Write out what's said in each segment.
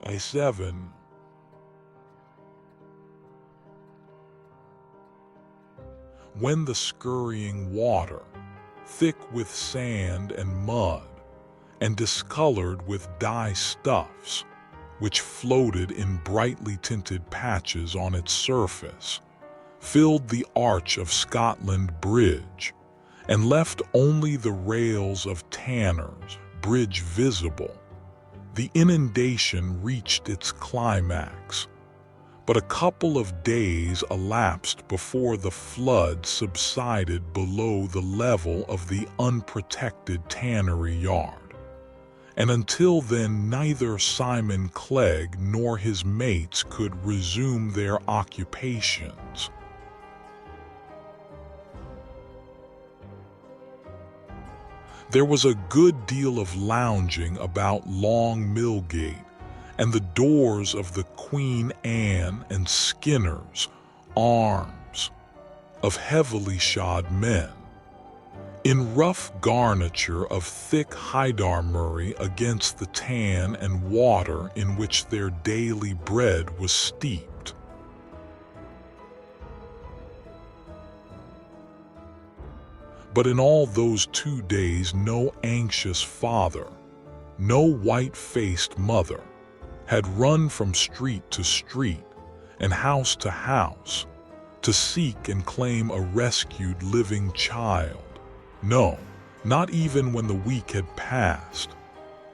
A7. When the scurrying water, thick with sand and mud, and discolored with dye stuffs, which floated in brightly tinted patches on its surface, filled the arch of Scotland Bridge, and left only the rails of Tanner's Bridge visible, the inundation reached its climax. But a couple of days elapsed before the flood subsided below the level of the unprotected tannery yard. And until then neither Simon Clegg nor his mates could resume their occupations. There was a good deal of lounging about Long Millgate, and the doors of the Queen Anne and Skinner's Arms, of heavily shod men, in rough garniture of thick hydarmurry against the tan and water in which their daily bread was steeped. But in all those 2 days no anxious father, no white-faced mother, had run from street to street and house to house to seek and claim a rescued living child. No, not even when the week had passed,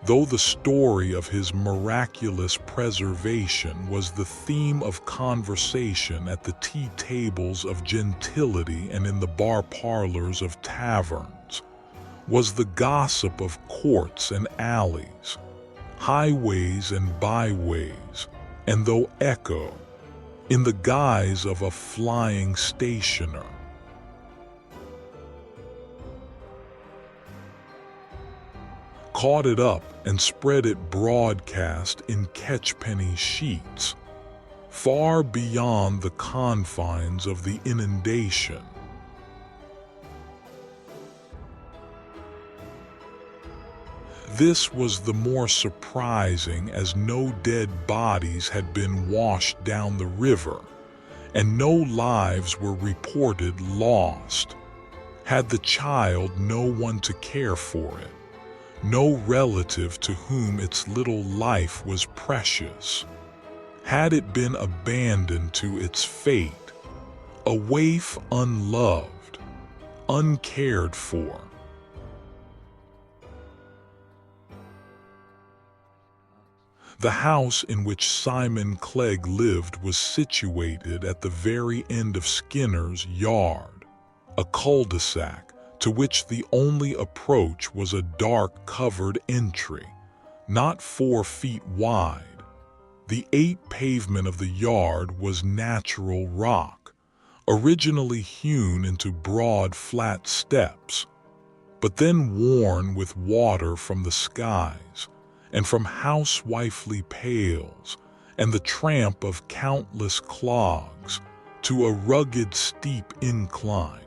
though the story of his miraculous preservation was the theme of conversation at the tea tables of gentility and in the bar parlors of taverns, was the gossip of courts and alleys, highways and byways, and though echo, in the guise of a flying stationer, caught it up and spread it broadcast in catchpenny sheets, far beyond the confines of the inundation. This was the more surprising as no dead bodies had been washed down the river, and no lives were reported lost. Had the child no one to care for it, no relative to whom its little life was precious? Had it been abandoned to its fate, a waif unloved, uncared for? The house in which Simon Clegg lived was situated at the very end of Skinner's yard, a cul-de-sac to which the only approach was a dark covered entry, not 4 feet wide. The 8 pavement of the yard was natural rock, originally hewn into broad flat steps, but then worn with water from the skies, and from housewifely pails, and the tramp of countless clogs, to a rugged steep incline,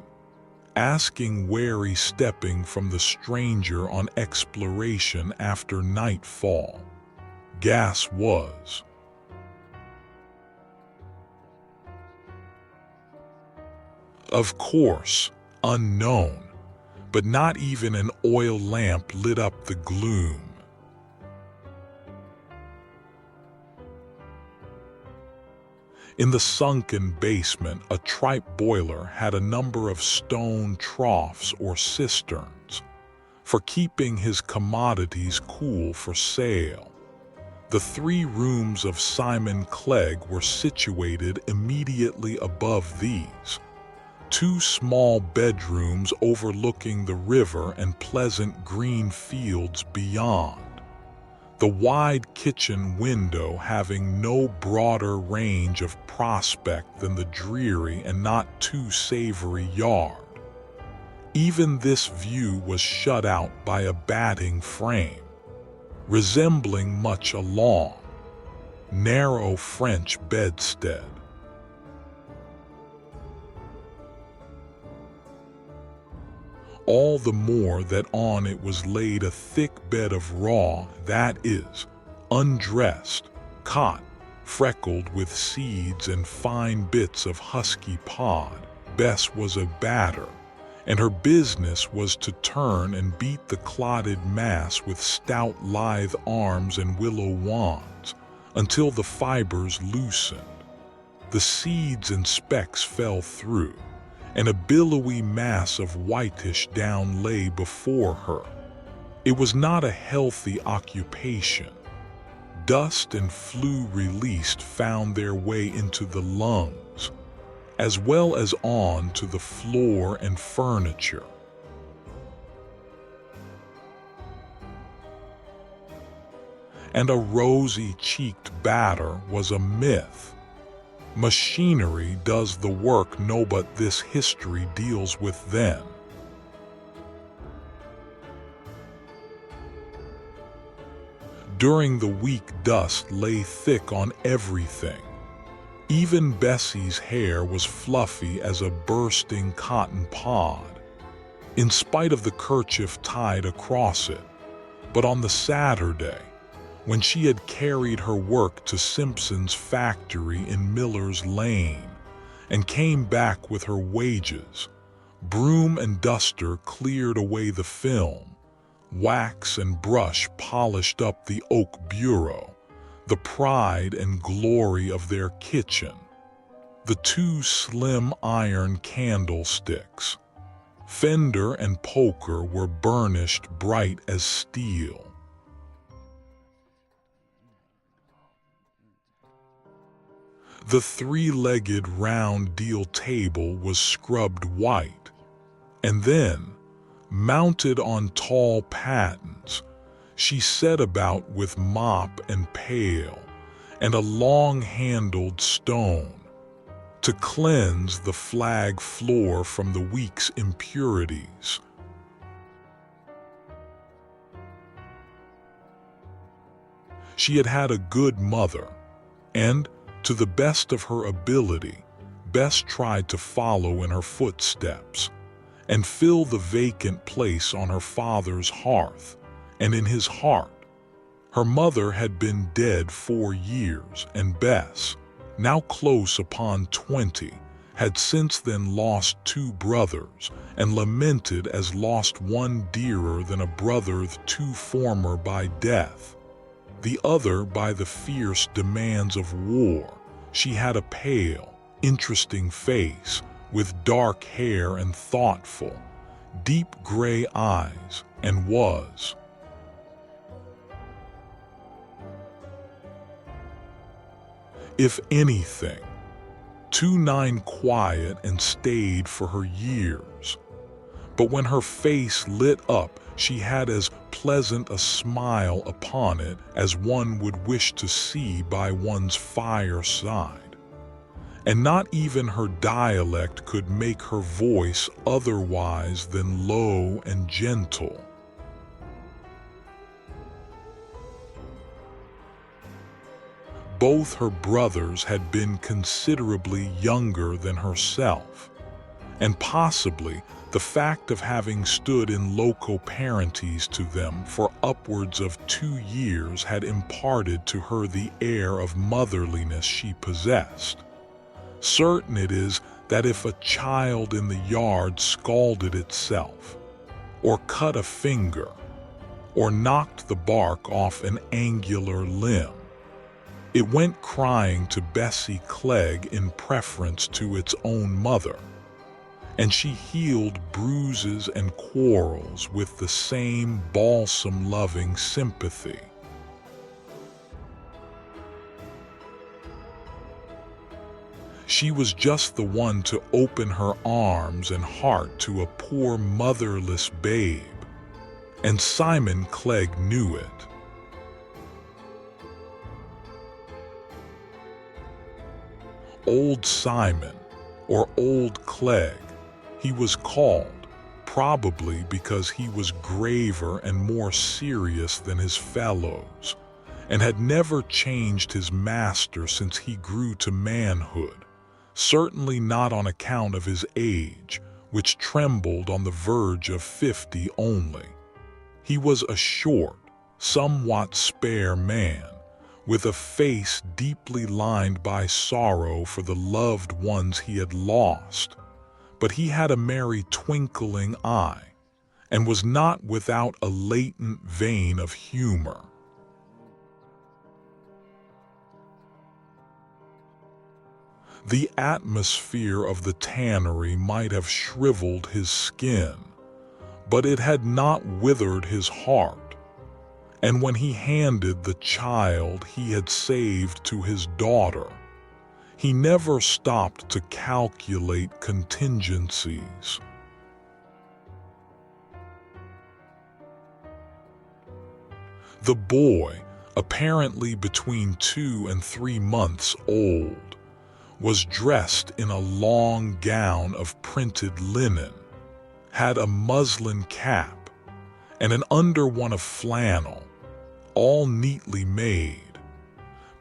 asking wary stepping from the stranger on exploration after nightfall. Gas was. Of course, unknown, but not even an oil lamp lit up the gloom. In the sunken basement, a tripe boiler had a number of stone troughs or cisterns for keeping his commodities cool for sale. The 3 rooms of Simon Clegg were situated immediately above these, 2 small bedrooms overlooking the river and pleasant green fields beyond, the wide kitchen window having no broader range of prospect than the dreary and not too savory yard. Even this view was shut out by a batting frame, resembling much a long, narrow French bedstead. All the more that on it was laid a thick bed of raw, that is, undressed, Cot, freckled with seeds and fine bits of husky pod. Bess was a batter, and her business was to turn and beat the clotted mass with stout lithe arms and willow wands until the fibers loosened. The seeds and specks fell through, and a billowy mass of whitish down lay before her. It was not a healthy occupation. Dust and flue released found their way into the lungs, as well as on to the floor and furniture. And a rosy-cheeked batter was a myth. Machinery does the work, no, but this history deals with then. During the week, dust lay thick on everything. Even Bessie's hair was fluffy as a bursting cotton pod, in spite of the kerchief tied across it. But on the Saturday, when she had carried her work to Simpson's factory in Miller's Lane and came back with her wages, broom and duster cleared away the film, wax and brush polished up the oak bureau, the pride and glory of their kitchen. The two slim iron candlesticks, fender and poker, were burnished bright as steel. The three-legged round deal table was scrubbed white, and then, mounted on tall pattens, she set about with mop and pail and a long-handled stone to cleanse the flag floor from the week's impurities. She had had a good mother, and, to the best of her ability, Bess tried to follow in her footsteps and fill the vacant place on her father's hearth and in his heart. Her mother had been dead 4 years, and Bess, now close upon 20, had since then lost 2 brothers and lamented as lost one dearer than a brother, the 2 former by death, the other by the fierce demands of war. She had a pale, interesting face, with dark hair and thoughtful, deep gray eyes, and was, if anything, too quiet and staid for her years. But when her face lit up, she had as pleasant a smile upon it as one would wish to see by one's fireside. And not even her dialect could make her voice otherwise than low and gentle. Both her brothers had been considerably younger than herself, and possibly the fact of having stood in loco parentis to them for upwards of 2 years had imparted to her the air of motherliness she possessed. Certain it is that if a child in the yard scalded itself, or cut a finger, or knocked the bark off an angular limb, it went crying to Bessie Clegg in preference to its own mother, and she healed bruises and quarrels with the same balsam-loving sympathy. She was just the one to open her arms and heart to a poor motherless babe, and Simon Clegg knew it. Old Simon, or Old Clegg, he was called, probably because he was graver and more serious than his fellows, and had never changed his master since he grew to manhood, certainly not on account of his age, which trembled on the verge of 50 only. He was a short, somewhat spare man, with a face deeply lined by sorrow for the loved ones he had lost. But he had a merry twinkling eye, and was not without a latent vein of humor. The atmosphere of the tannery might have shriveled his skin, but it had not withered his heart. And when he handed the child he had saved to his daughter, he never stopped to calculate contingencies. The boy, apparently between 2 and 3 months old, was dressed in a long gown of printed linen, had a muslin cap, and an under one of flannel, all neatly made,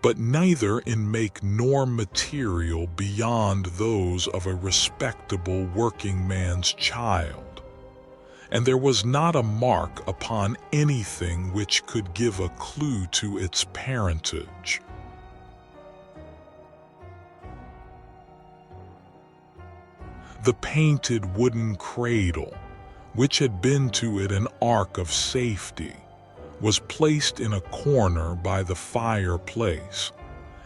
but neither in make nor material beyond those of a respectable working man's child, and there was not a mark upon anything which could give a clue to its parentage. The painted wooden cradle, which had been to it an ark of safety, was placed in a corner by the fireplace,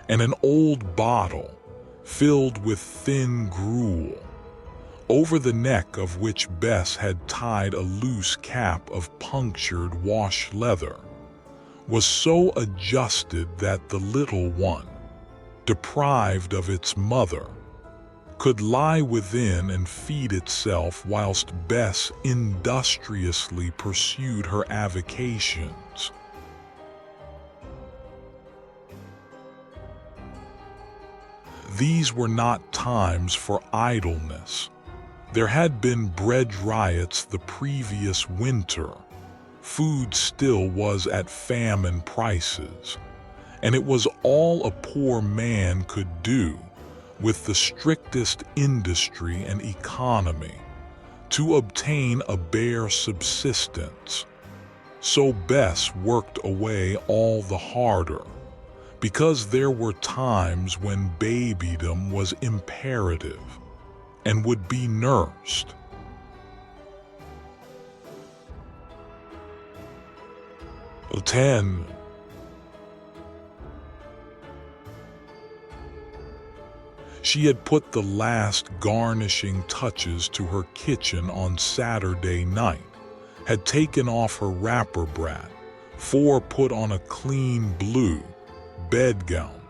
and an old bottle, filled with thin gruel, over the neck of which Bess had tied a loose cap of punctured wash leather, was so adjusted that the little one, deprived of its mother, could lie within and feed itself whilst Bess industriously pursued her avocations. These were not times for idleness. There had been bread riots the previous winter, food still was at famine prices, and it was all a poor man could do, with the strictest industry and economy, to obtain a bare subsistence. So Bess worked away all the harder, because there were times when babydom was imperative and would be nursed. Ten. She had put the last garnishing touches to her kitchen on Saturday night, had taken off her wrapper brat, 4 put on a clean blue bedgown,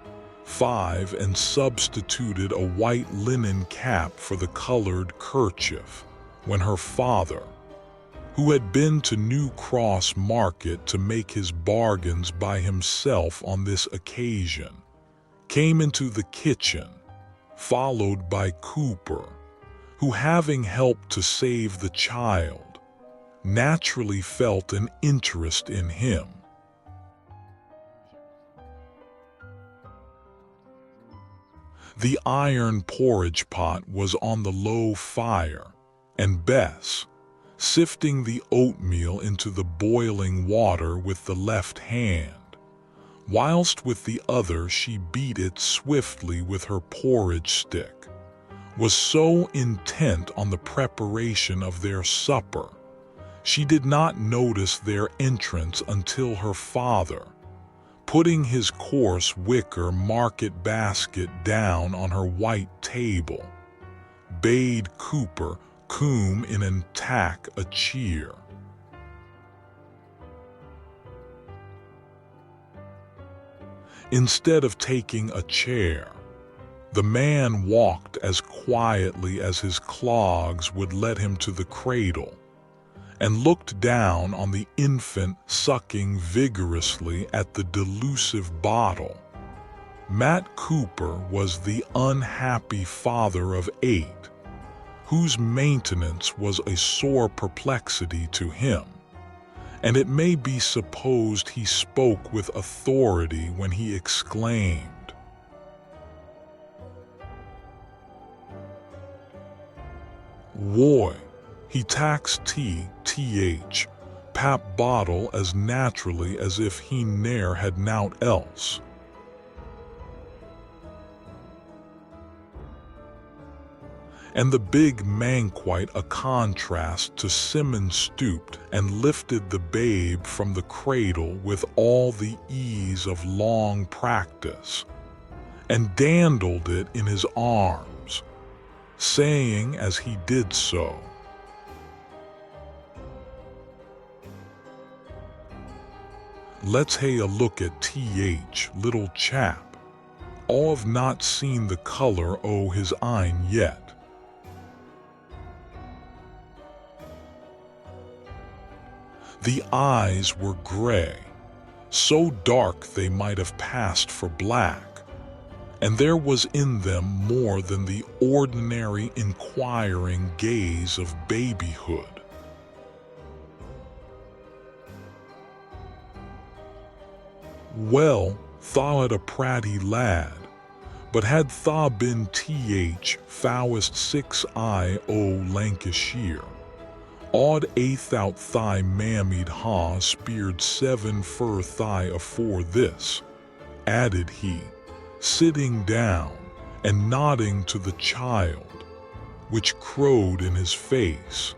5 and substituted a white linen cap for the colored kerchief, when her father, who had been to New Cross Market to make his bargains by himself on this occasion, came into the kitchen, followed by Cooper, who, having helped to save the child, naturally felt an interest in him. The iron porridge pot was on the low fire, and Bess, sifting the oatmeal into the boiling water with the left hand, whilst with the other she beat it swiftly with her porridge stick, was so intent on the preparation of their supper, she did not notice their entrance until her father, putting his coarse wicker market basket down on her white table, bade Cooper come in and tack a cheer. Instead of taking a chair, the man walked as quietly as his clogs would let him to the cradle, and looked down on the infant sucking vigorously at the delusive bottle. Matt Cooper was the unhappy father of 8, whose maintenance was a sore perplexity to him, and it may be supposed he spoke with authority when he exclaimed, "Woy, he tacks pap bottle as naturally as if he ne'er had nowt else. and the big man quite a contrast to Simon stooped and lifted the babe from the cradle with all the ease of long practice, and dandled it in his arms, saying as he did so, "Let's hae a look at th, little chap. I've not seen the colour o' his een yet." The eyes were grey, so dark they might have passed for black, and there was in them more than the ordinary inquiring gaze of babyhood. "Well, tha had a pratty lad, but had tha been fowest 6 o' Lancashire, I'd thought thy mammied ha speared 7 for thy afore this," added he, sitting down and nodding to the child, which crowed in his face.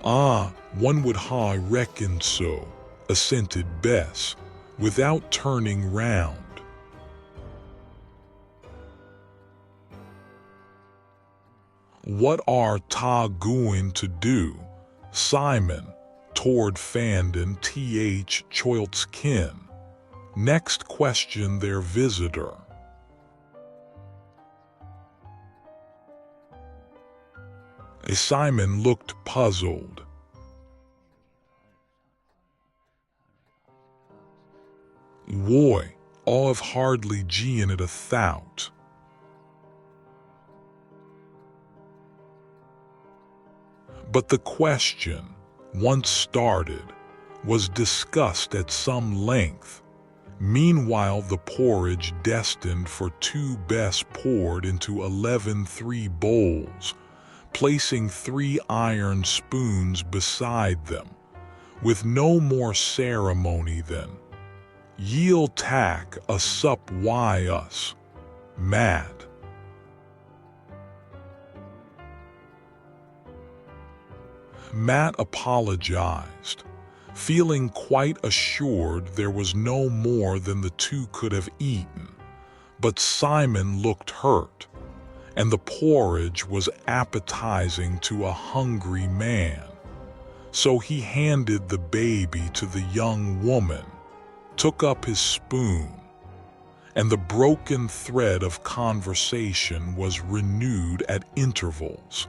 "Ah, one would ha reckoned so," assented Bess, without turning round. "What are ta going to do, Simon, toward Fandon Choilt's kin?" next questioned their visitor. Simon looked puzzled. "Why, I've hardly gien it a thought." But the question, once started, was discussed at some length. Meanwhile the porridge destined for 2 Bess poured into 11 3 bowls, placing 3 iron spoons beside them, with no more ceremony than, "Ye'll tack a sup wi' us, Matt." Matt apologized, feeling quite assured there was no more than the 2 could have eaten, but Simon looked hurt, and the porridge was appetizing to a hungry man, so he handed the baby to the young woman, took up his spoon, and the broken thread of conversation was renewed at intervals.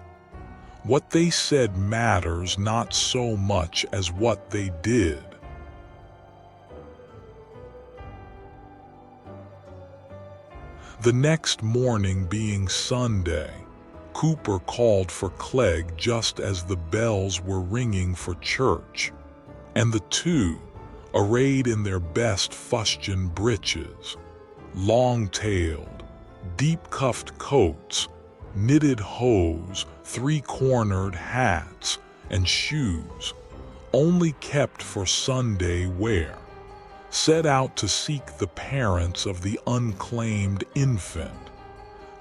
What they said matters not so much as what they did. The next morning being Sunday, Cooper called for Clegg just as the bells were ringing for church, and the 2, arrayed in their best fustian breeches, long-tailed, deep-cuffed coats, knitted hose, 3-cornered hats, and shoes, only kept for Sunday wear, set out to seek the parents of the unclaimed infant,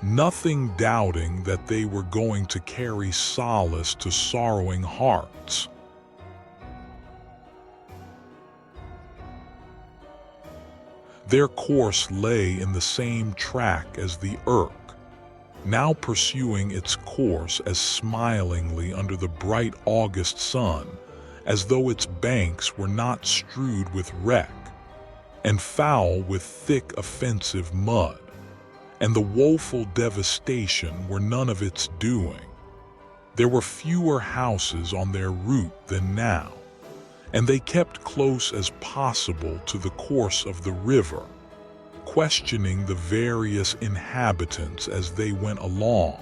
nothing doubting that they were going to carry solace to sorrowing hearts. Their course lay in the same track as the Irk, now pursuing its course as smilingly under the bright August sun as though its banks were not strewed with wreck, and foul with thick offensive mud, and the woeful devastation were none of its doing. There were fewer houses on their route than now, and they kept close as possible to the course of the river, questioning the various inhabitants as they went along.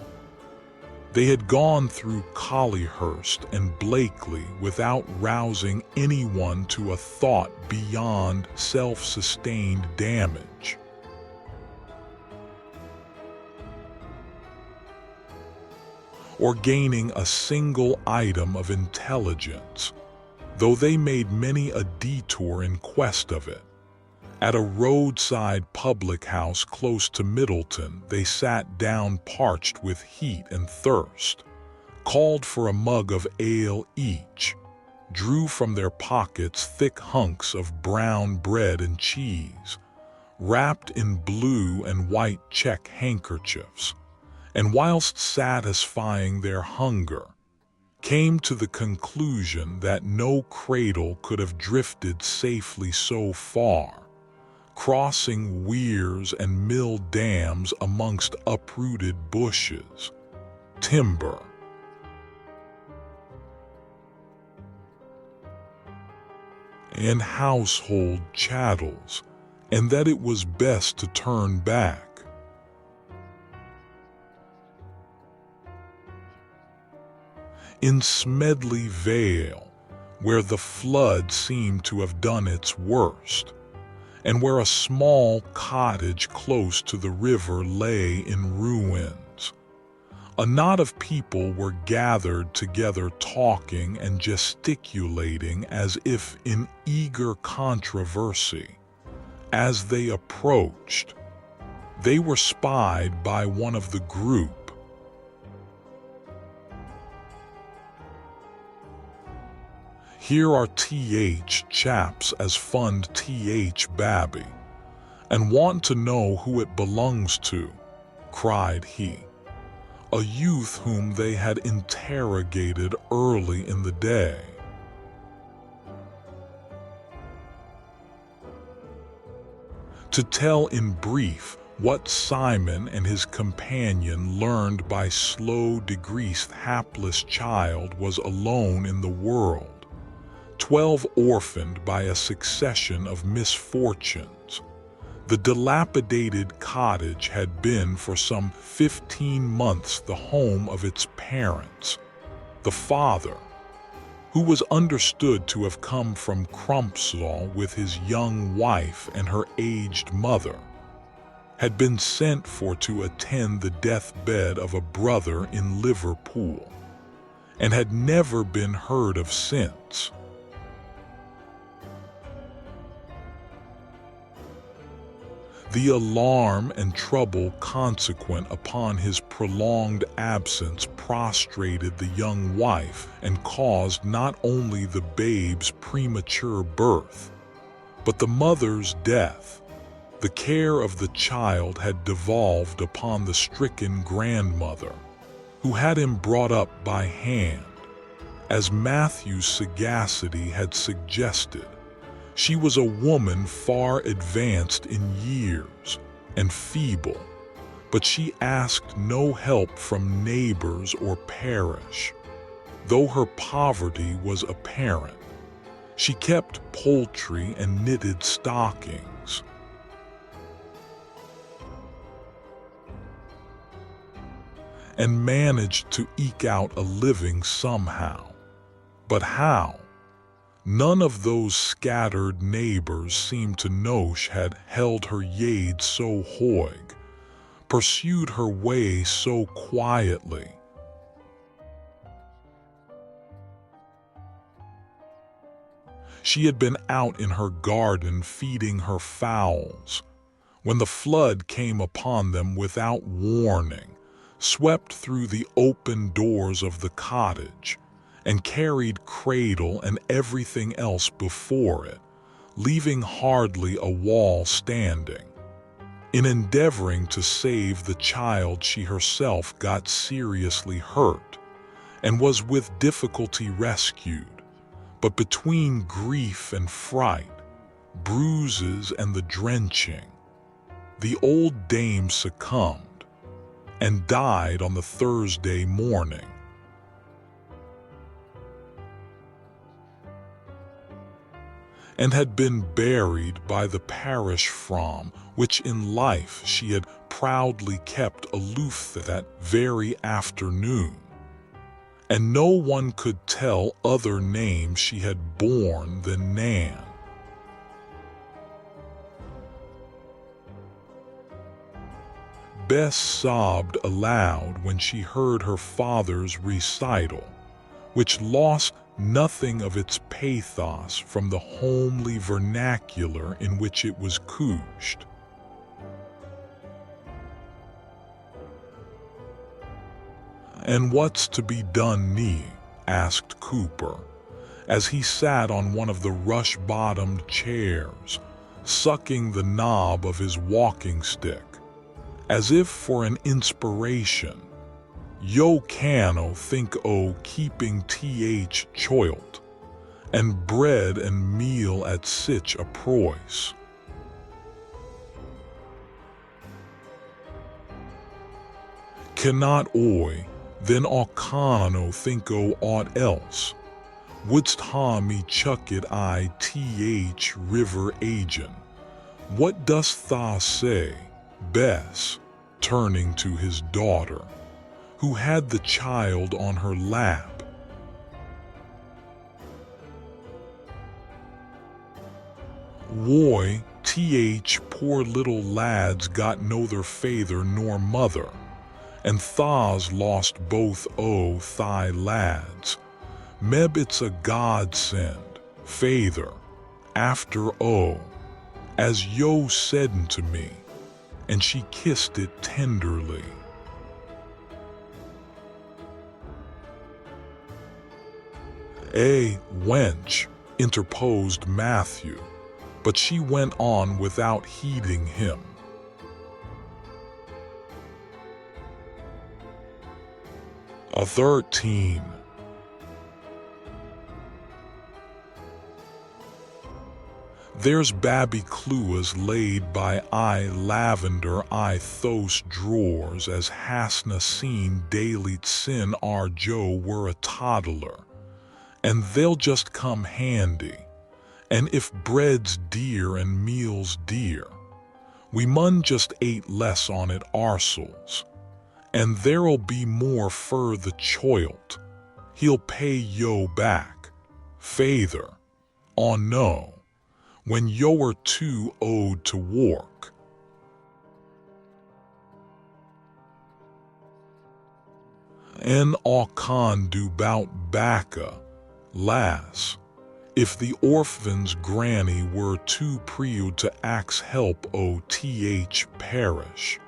They had gone through Collyhurst and Blakely without rousing anyone to a thought beyond self-sustained damage. Or gaining a single item of intelligence, though they made many a detour in quest of it, At a roadside public house close to Middleton, they sat down parched with heat and thirst, called for a mug of ale each, drew from their pockets thick hunks of brown bread and cheese, wrapped in blue and white check handkerchiefs, and whilst satisfying their hunger, came to the conclusion that no cradle could have drifted safely so far, crossing weirs and mill dams amongst uprooted bushes, timber, and household chattels, and that it was best to turn back. In Smedley Vale, where the flood seemed to have done its worst, and where a small cottage close to the river lay in ruins, a knot of people were gathered together talking and gesticulating as if in eager controversy. As they approached, they were spied by one of the group. "Here are chaps as fund Babby, and want to know who it belongs to," cried he, a youth whom they had interrogated early in the day. To tell in brief what Simon and his companion learned by slow degrees, the hapless child was alone in the world, 12 orphaned by a succession of misfortunes. The dilapidated cottage had been for some 15 months the home of its parents. The father, who was understood to have come from Crumpsall with his young wife and her aged mother, had been sent for to attend the deathbed of a brother in Liverpool, and had never been heard of since. The alarm and trouble consequent upon his prolonged absence prostrated the young wife and caused not only the babe's premature birth, but the mother's death. The care of the child had devolved upon the stricken grandmother, who had him brought up by hand. As Matthew's sagacity had suggested, she was a woman far advanced in years and feeble, but she asked no help from neighbors or parish. Though her poverty was apparent, she kept poultry and knitted stockings. And managed to eke out a living somehow. But how? None of those scattered neighbors seemed to know she had held her yade so hoig, pursued her way so quietly. She had been out in her garden feeding her fowls, when the flood came upon them without warning, swept through the open doors of the cottage, and carried cradle and everything else before it, leaving hardly a wall standing. In endeavoring to save the child, she herself got seriously hurt, and was with difficulty rescued, but between grief and fright, bruises and the drenching, the old dame succumbed, and died on the Thursday morning. And had been buried by the parish from which in life she had proudly kept aloof that very afternoon, and no one could tell other name she had borne than Nan. Bess sobbed aloud when she heard her father's recital, which lost nothing of its pathos from the homely vernacular in which it was couched. "And what's to be done, Nee?" asked Cooper, as he sat on one of the rush-bottomed chairs, sucking the knob of his walking stick, as if for an inspiration. "Yo cano think o keeping th choilt, and bread and meal at sich a price." "Cannot oi, then au cano think o aught else? Wouldst ha me chuck it I th river agin? What dost tha say, Bess?" turning to his daughter, who had the child on her lap. "Woi, th poor little lad's got nouther feyther nor mother, and tha's lost both o' thy lads. Meb it's a godsend, feyther, after o, as yo said'n to me," and she kissed it tenderly. Wench," interposed Matthew, but she went on without heeding him. A 13. "There's babby cluas laid by I lavender I those drawers as hasna seen daylight sin our Joe were a toddler, and they'll just come handy. And if bread's dear and meal's dear, we mun just ate less on it ourselves, and there'll be more fur the choilt. He'll pay yo back, feyther, no, when yo are too old to work." "En au can do bout bacca, lass, if the orphan's granny were too proud to ax help o th parish.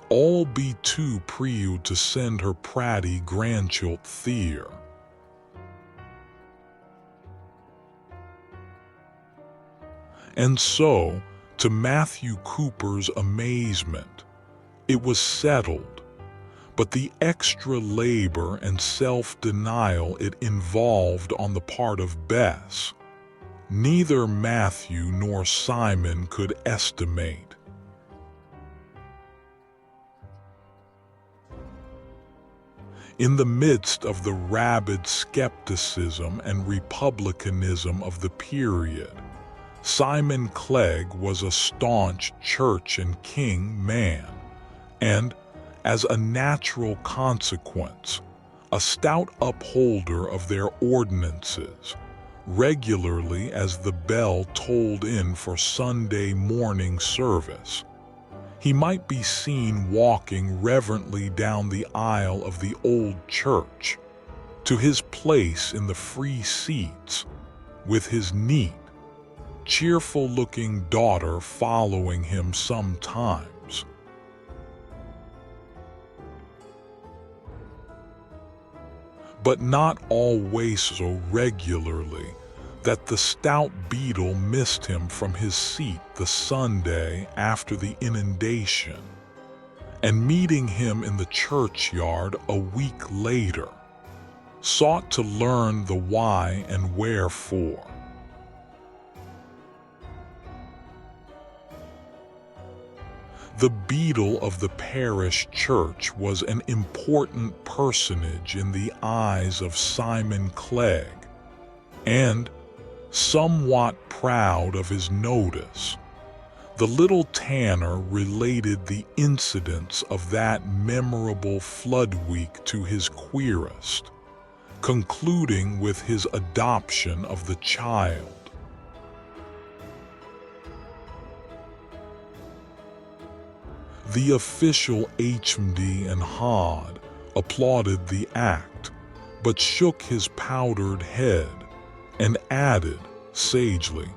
All be too proud to send her pratty grandchild theer." And so, to Matthew Cooper's amazement, it was settled, but the extra labor and self-denial it involved on the part of Bess, neither Matthew nor Simon could estimate. In the midst of the rabid skepticism and republicanism of the period, Simon Clegg was a staunch church and king man, and, as a natural consequence, a stout upholder of their ordinances, regularly as the bell tolled in for Sunday morning service. He might be seen walking reverently down the aisle of the old church to his place in the free seats, with his neat, cheerful-looking daughter following him sometimes. But not always so regularly that the stout beadle missed him from his seat the Sunday after the inundation, and meeting him in the churchyard a week later, sought to learn the why and wherefore. The beadle of the parish church was an important personage in the eyes of Simon Clegg, and, somewhat proud of his notice, the little tanner related the incidents of that memorable flood week to his querist, concluding with his adoption of the child. The official HMD and HOD applauded the act, but shook his powdered head and added, sagely,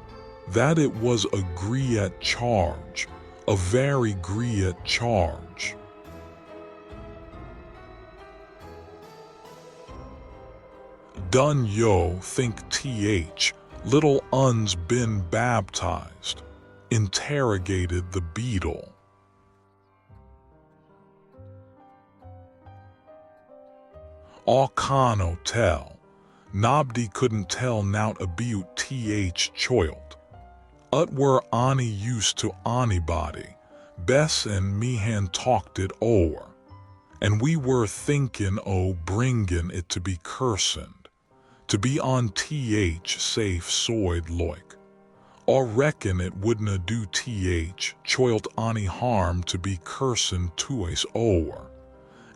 that it was a griette charge, a very griette charge. Dun yo think th, little un's been baptized, interrogated the beetle. All kano tell, nobody couldn't tell nout about th choilt. Ut were ani used to anybody, Bess and me han talked it o'er, and we were thinkin' o' bringin' it to be kirsened, to be on th safe soid loik. I reckon it wouldna do th choilt any harm to be kirsened tuis o'er,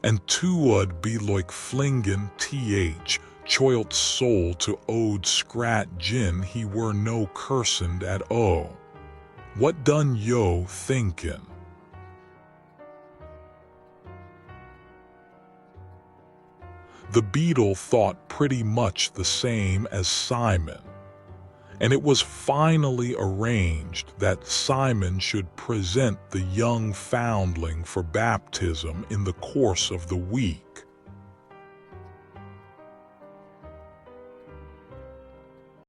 and tu'ud be like flingin' th choilt soul to ode scrat gin he were no kirsened at o. What dun yo thinkin'? The beetle thought pretty much the same as Simon, and it was finally arranged that Simon should present the young foundling for baptism in the course of the week.